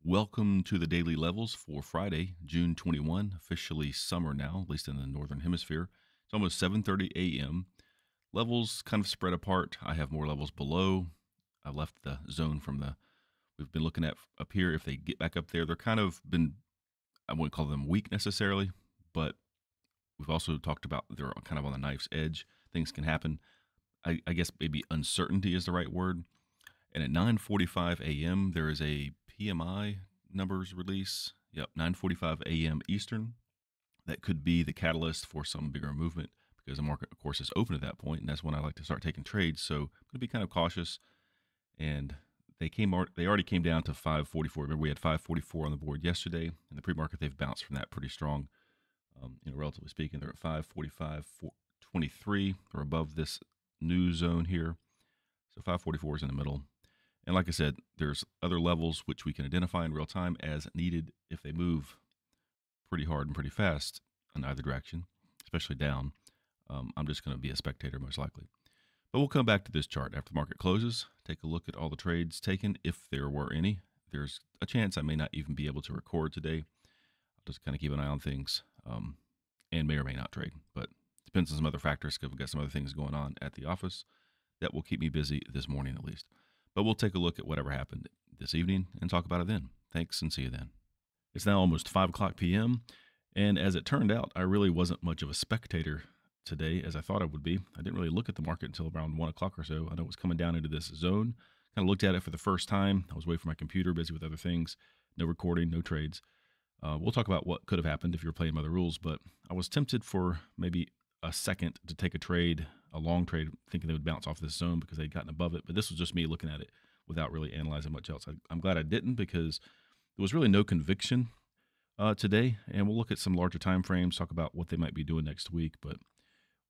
Welcome to the daily levels for Friday, June 21, officially summer now, at least in the northern hemisphere. It's almost 7:30 a.m. Levels kind of spread apart. I have more levels below. I left the zone from the we've been looking at up here. If they get back up there, they're kind of been, I wouldn't call them weak necessarily, but we've also talked about they're kind of on the knife's edge. Things can happen. I guess maybe uncertainty is the right word. And at 9:45 a.m., there is a PMI numbers release. Yep, 9:45 a.m. Eastern. That could be the catalyst for some bigger movement because the market, of course, is open at that point, and that's when I like to start taking trades. So I'm going to be kind of cautious. And they already came down to 544. Remember, we had 544 on the board yesterday. In the pre-market, they've bounced from that pretty strong. Relatively speaking, they're at 545.23. They're above this new zone here. So 544 is in the middle. And like I said, there's other levels which we can identify in real time as needed if they move pretty hard and pretty fast in either direction, especially down. I'm just going to be a spectator most likely. But we'll come back to this chart after the market closes, take a look at all the trades taken, if there were any. There's a chance I may not even be able to record today. I'll just kind of keep an eye on things and may or may not trade. But it depends on some other factors because we've got some other things going on at the office that will keep me busy this morning at least. But we'll take a look at whatever happened this evening and talk about it then. Thanks and see you then. It's now almost 5 o'clock p.m. And as it turned out, I really wasn't much of a spectator today as I thought I would be. I didn't really look at the market until around 1 o'clock or so. I know it was coming down into this zone. Kind of looked at it for the first time. I was away from my computer, busy with other things. No recording, no trades. We'll talk about what could have happened if you were playing by the rules, but I was tempted for maybe a second to take a trade, a long trade, thinking they would bounce off this zone because they'd gotten above it. But this was just me looking at it without really analyzing much else. I'm glad I didn't because there was really no conviction today. And we'll look at some larger time frames, talk about what they might be doing next week. But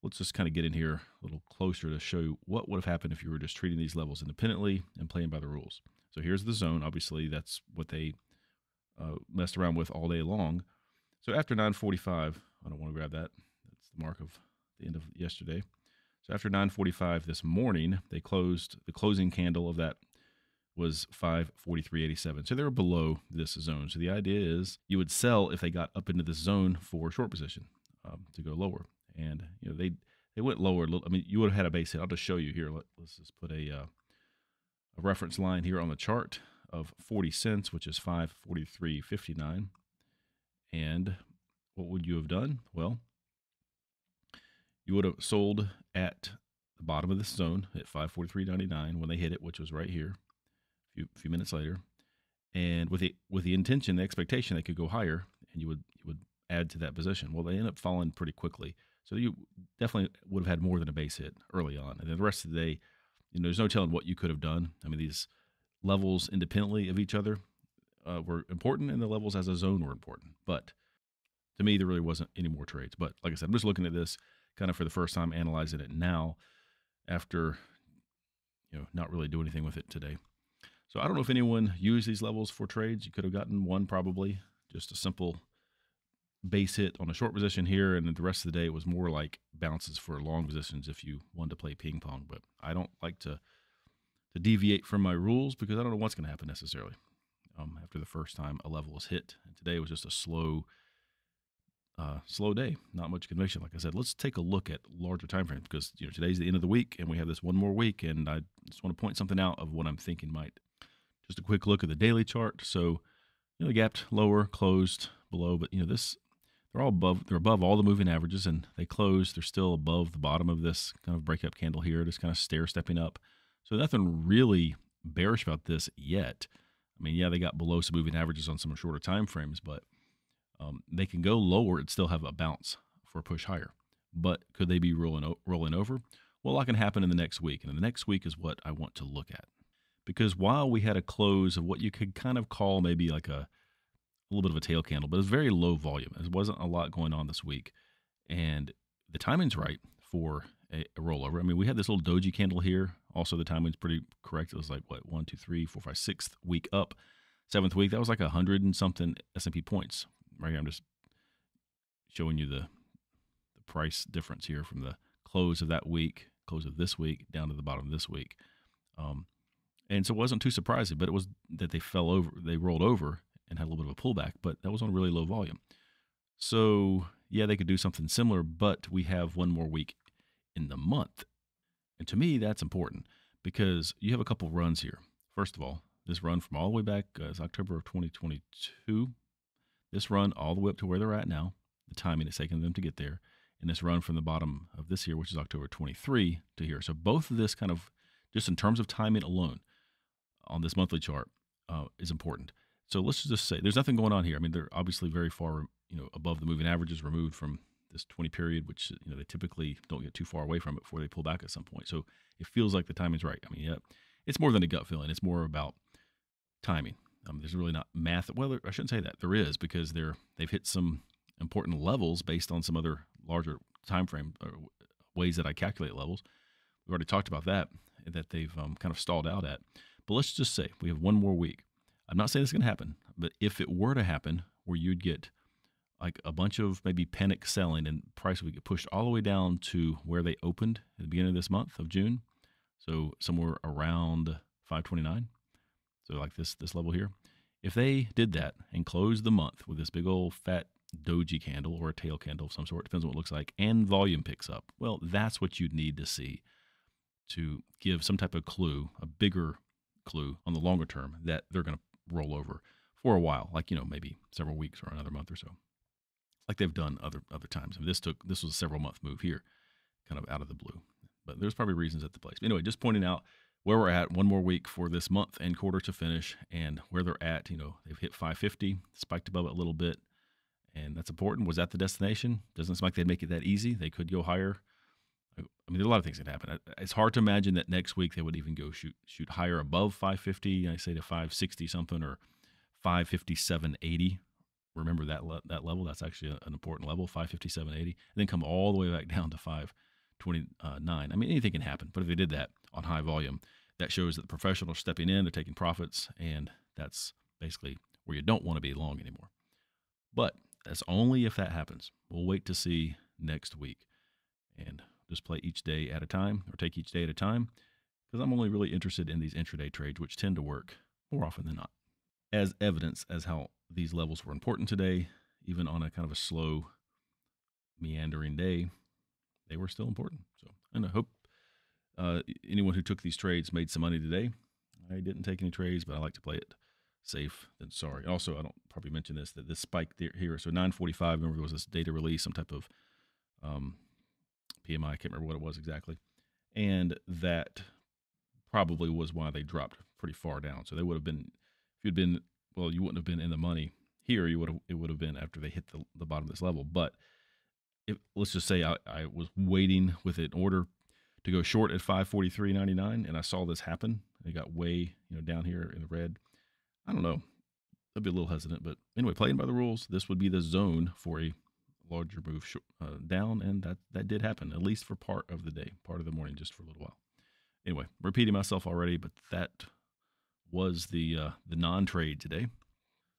let's just kind of get in here a little closer to show you what would have happened if you were just treating these levels independently and playing by the rules. So here's the zone. Obviously, that's what they messed around with all day long. So after 9:45, I don't want to grab that. That's the mark of the end of yesterday. So after 9:45 this morning, they closed. The closing candle of that was 543.87. So they were below this zone. So the idea is you would sell if they got up into this zone for short position to go lower. And they went lower a little. I mean, you would have had a base hit. I'll just show you here. Let's just put a reference line here on the chart of 40 cents, which is 543.59. And what would you have done? Well, you would have sold at the bottom of this zone at 543.99 when they hit it, which was right here a few minutes later. And with the intention, the expectation they could go higher, and you would add to that position. Well, they end up falling pretty quickly. So you definitely would have had more than a base hit early on. And then the rest of the day, there's no telling what you could have done. I mean, these levels independently of each other were important, and the levels as a zone were important. But to me, there really wasn't any more trades. But like I said, I'm just looking at this kind of for the first time, analyzing it now after not really doing anything with it today. So I don't know if anyone used these levels for trades. You could have gotten one probably, just a simple base hit on a short position here, and then the rest of the day it was more like bounces for long positions if you wanted to play ping pong. But I don't like to deviate from my rules because I don't know what's going to happen necessarily after the first time a level is hit. And today was just a slow day, not much conviction. Like I said, let's take a look at larger time frames because today's the end of the week and we have this one more week, and I just want to point something out of what I'm thinking might. Just a quick look at the daily chart. So they gapped lower, closed below, but they're above all the moving averages, and they closed. They're still above the bottom of this kind of breakup candle here, just kind of stair stepping up. So nothing really bearish about this yet. I mean, yeah, they got below some moving averages on some shorter time frames, but they can go lower and still have a bounce for a push higher. But could they be rolling over? Well, that can happen in the next week, and the next week is what I want to look at. Because while we had a close of what you could kind of call maybe like a little bit of a tail candle, but it was very low volume. There wasn't a lot going on this week. And the timing's right for a rollover. I mean, we had this little doji candle here. Also, the timing's pretty correct. It was like, 1, 2, 3, 4, 5, 6th week up. 7th week, that was like 100 and something S&P points. Right here, I'm just showing you the price difference here from the close of that week, close of this week, down to the bottom of this week. And so it wasn't too surprising, but it was that they rolled over and had a little bit of a pullback, but that was on really low volume. So yeah, they could do something similar, but we have one more week in the month. And to me, that's important because you have a couple runs here. First of all, this run from all the way back is October of 2022. This run all the way up to where they're at now, the timing it's taken them to get there, and this run from the bottom of this year, which is October 23 to here. So both of this kind of, just in terms of timing alone on this monthly chart, is important. So let's just say there's nothing going on here. I mean, they're obviously very far, above the moving averages, removed from this 20 period, which, they typically don't get too far away from it before they pull back at some point. So it feels like the timing's right. I mean, yeah, it's more than a gut feeling. It's more about timing. There's really not math. Well, I shouldn't say that. There is, because they've hit some important levels based on some other larger time frame ways that I calculate levels. We've already talked about that they've kind of stalled out at. But let's just say we have one more week. I'm not saying it's going to happen, but if it were to happen, where you'd get like a bunch of maybe panic selling and price would get pushed all the way down to where they opened at the beginning of this month of June, so somewhere around 529. So like this level here. If they did that and closed the month with this big old fat doji candle or a tail candle of some sort, depends on what it looks like, and volume picks up, well, that's what you'd need to see to give some type of clue, a bigger clue on the longer term, that they're going to roll over for a while, like, maybe several weeks or another month or so, like they've done other times. I mean, this was a several month move here, kind of out of the blue, but there's probably reasons at the place. But anyway, just pointing out where we're at, one more week for this month and quarter to finish, and where they're at. They've hit 550, spiked above it a little bit, and that's important. Was that the destination? Doesn't seem like they'd make it that easy. They could go higher. I mean, there are a lot of things that happen. It's hard to imagine that next week they would even go shoot higher above 550. I say to 560 something or 557.80. Remember that level. That's actually an important level, 557.80, and then come all the way back down to 529. I mean, anything can happen. But if they did that on high volume, that shows that the professionals are stepping in, they're taking profits, and that's basically where you don't want to be long anymore. But that's only if that happens. We'll wait to see next week and just play each day at a time, or take each day at a time, because I'm only really interested in these intraday trades, which tend to work more often than not. As evidence as how these levels were important today, even on a kind of a slow, meandering day, they were still important. So, and I hope anyone who took these trades made some money today. I didn't take any trades, but I like to play it safe than sorry. Also, I don't probably mention this, that this spike here. So 9:45, remember there was this data release, some type of PMI, I can't remember what it was exactly. And that probably was why they dropped pretty far down. So they would have been, if you'd been, well, you wouldn't have been in the money here. It would have been after they hit the bottom of this level. But let's just say I was waiting with an order to go short at 543.99, and I saw this happen. It got way down here in the red. I don't know. I'd be a little hesitant, but anyway, playing by the rules, this would be the zone for a larger move down, and that did happen, at least for part of the day, part of the morning, just for a little while. Anyway, repeating myself already, but that was the non-trade today.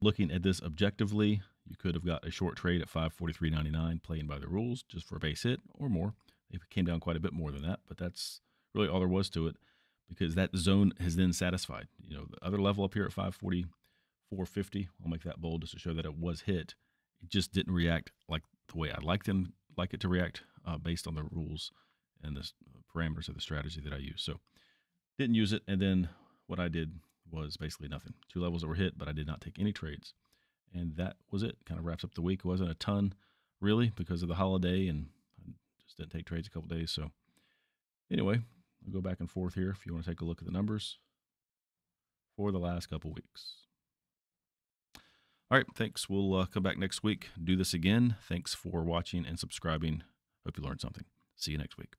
Looking at this objectively, you could have got a short trade at 543.99, playing by the rules, just for a base hit or more. It came down quite a bit more than that, but that's really all there was to it, because that zone has then satisfied. The other level up here at 544.50, I'll make that bold just to show that it was hit. It just didn't react like the way I'd like it to react based on the rules and the parameters of the strategy that I use. So didn't use it, and then what I did was basically nothing. Two levels that were hit, but I did not take any trades. And that was it. Kind of wraps up the week. It wasn't a ton, really, because of the holiday, and I just didn't take trades a couple days. So anyway, I'll go back and forth here if you want to take a look at the numbers for the last couple weeks. All right, thanks. We'll come back next week, do this again. Thanks for watching and subscribing. Hope you learned something. See you next week.